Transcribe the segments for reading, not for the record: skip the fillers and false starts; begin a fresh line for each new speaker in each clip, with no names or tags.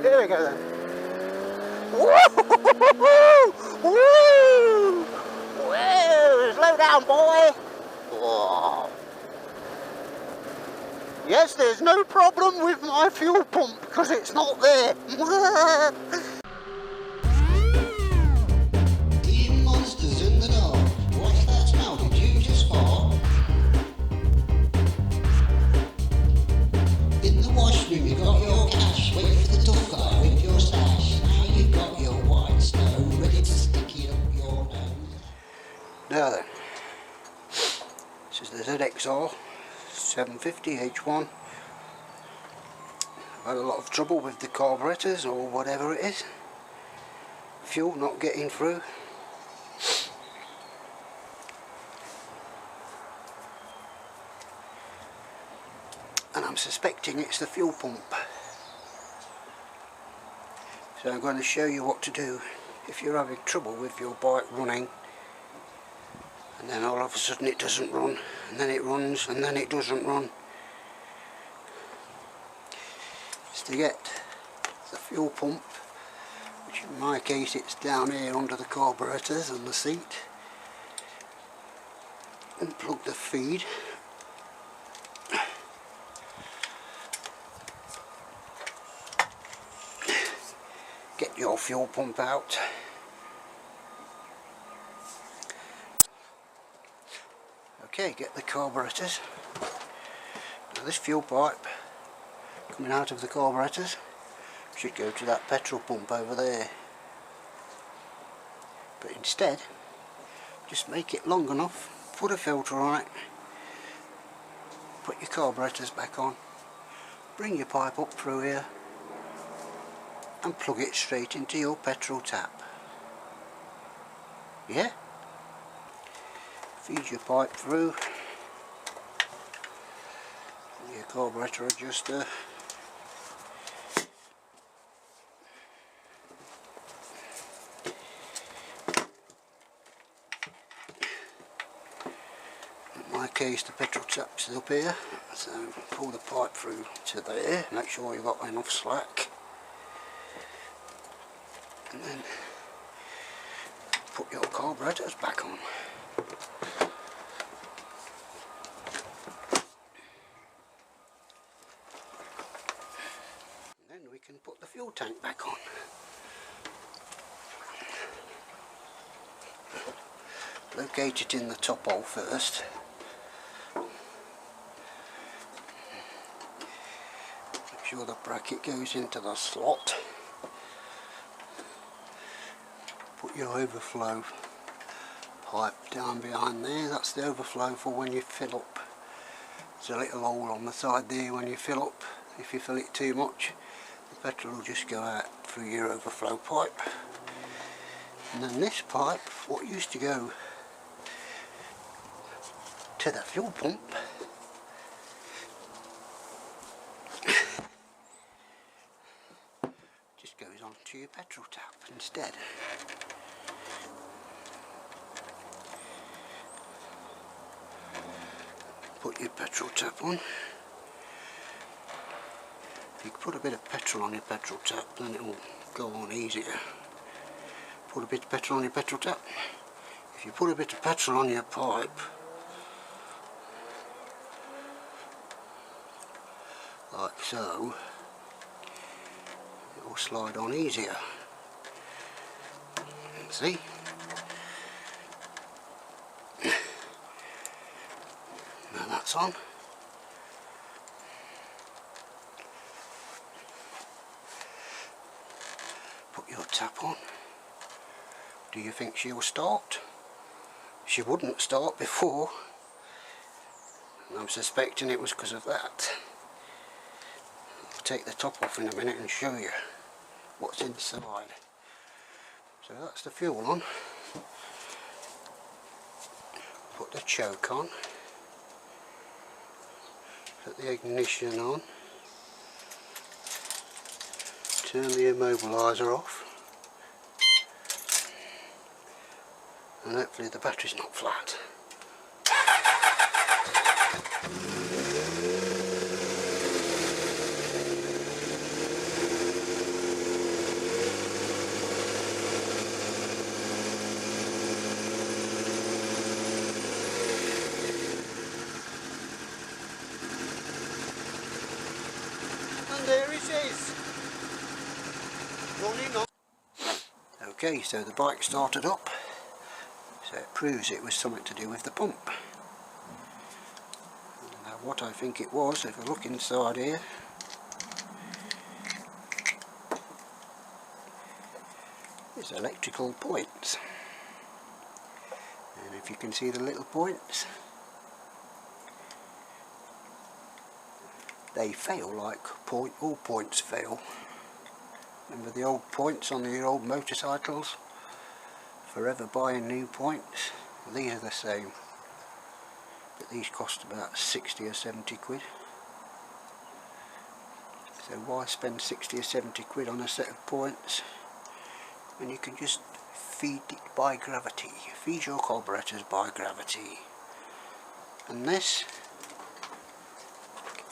Here we go then. Woo! Woo! Woo! Slow down, boy. Whoa. Yes, there's no problem with my fuel pump because it's not there.
Team monsters in the dark. What's that smell? Did you just fart? In the washroom you got your cash. Wait for the tough guy with your stash. Now you got your white snow ready to stick it up your nose.
Now then, this is the ZXR 750 H1. I've had a lot of trouble with the carburetors or whatever it is. Fuel not getting through. And I'm suspecting it's the fuel pump. So I'm going to show you what to do if you're having trouble with your bike running and then all of a sudden it doesn't run, and then it runs, and then it doesn't run. Is to get the fuel pump, which in my case it's down here under the carburetors and the seat, and plug the feed. Get your fuel pump out. Okay, get the carburetors. Now this fuel pipe coming out of the carburetors should go to that petrol pump over there. But instead, just make it long enough, put a filter on it, put your carburetors back on, bring your pipe up through here and plug it straight into your petrol tap. Yeah? Feed your pipe through your carburetor adjuster. In my case the petrol tap's up here, so pull the pipe through to there, make sure you've got enough slack, and then put your carburetors back on. And then we can put the fuel tank back on. Locate it in the top hole first. Make sure the bracket goes into the slot. Put your overflow pipe down behind there. That's the overflow for when you fill up. There's a little hole on the side there when you fill up. If you fill it too much, the petrol will just go out through your overflow pipe. And then this pipe, what used to go to the fuel pump, just goes on to your petrol tap instead. Put your petrol tap on. If you put a bit of petrol on your petrol tap, then it will go on easier. Put a bit of petrol on your petrol tap. If you put a bit of petrol on your pipe, like so, it will slide on easier. See? Now that's on. Put your tap on. Do you think she'll start? She wouldn't start before, and I'm suspecting it was because of that. I'll take the top off in a minute and show you what's inside. So that's the fuel on. Put the choke on. Put the ignition on. Turn the immobiliser off. And hopefully the battery's not flat. and there it is, running on. Okay, so the bike started up, so it proves it was something to do with the pump. Now what I think it was, if I look inside here, is electrical points. And if you can see the little points, they fail like all points fail. Remember the old points on the old motorcycles? Forever buying new points? These are the same. But these cost about 60 or 70 quid. So why spend 60 or 70 quid on a set of points when you can just feed it by gravity? Feed your carburetors by gravity. And this,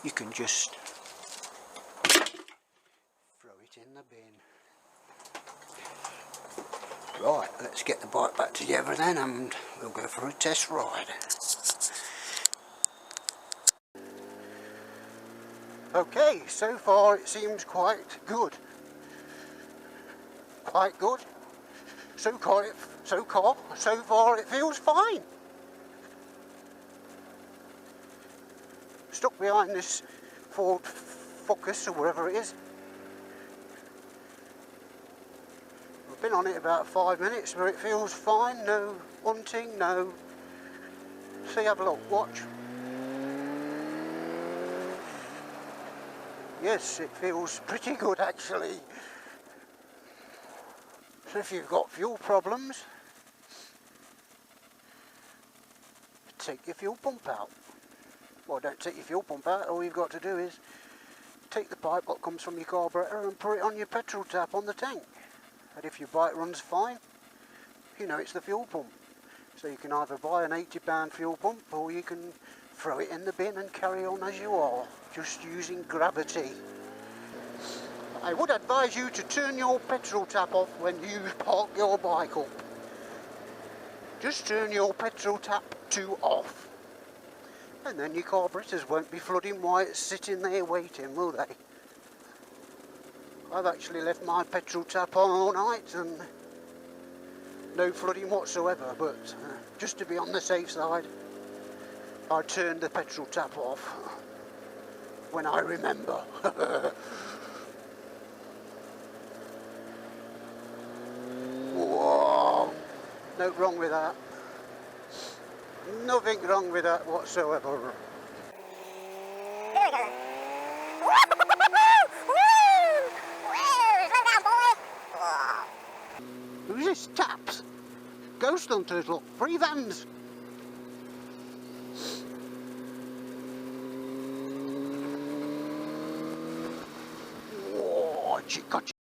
you can just throw it in the bin. Right, let's get the bike back together then and we'll go for a test ride. Okay, so far it seems quite good. Quite good. So far it feels fine. Stuck behind this Ford Focus or whatever it is. I've been on it about 5 minutes, but it feels fine. No hunting, no. See, have a look, watch. Yes, it feels pretty good actually. So if you've got fuel problems, take your fuel pump out. Well, don't take your fuel pump out, all you've got to do is take the pipe that comes from your carburetor and put it on your petrol tap on the tank. And if your bike runs fine, you know it's the fuel pump. So you can either buy an £80 fuel pump or you can throw it in the bin and carry on as you are, just using gravity. I would advise you to turn your petrol tap off when you park your bike up. Just turn your petrol tap to off. And then your carburetors won't be flooding while it's sitting there waiting, will they? I've actually left my petrol tap on all night and no flooding whatsoever, but just to be on the safe side, I turned the petrol tap off when I remember. Whoa! No wrong with that. Nothing wrong with that whatsoever.
Here we go.
Who's this taps? Ghost hunters, look, free vans. Whoa, gotcha.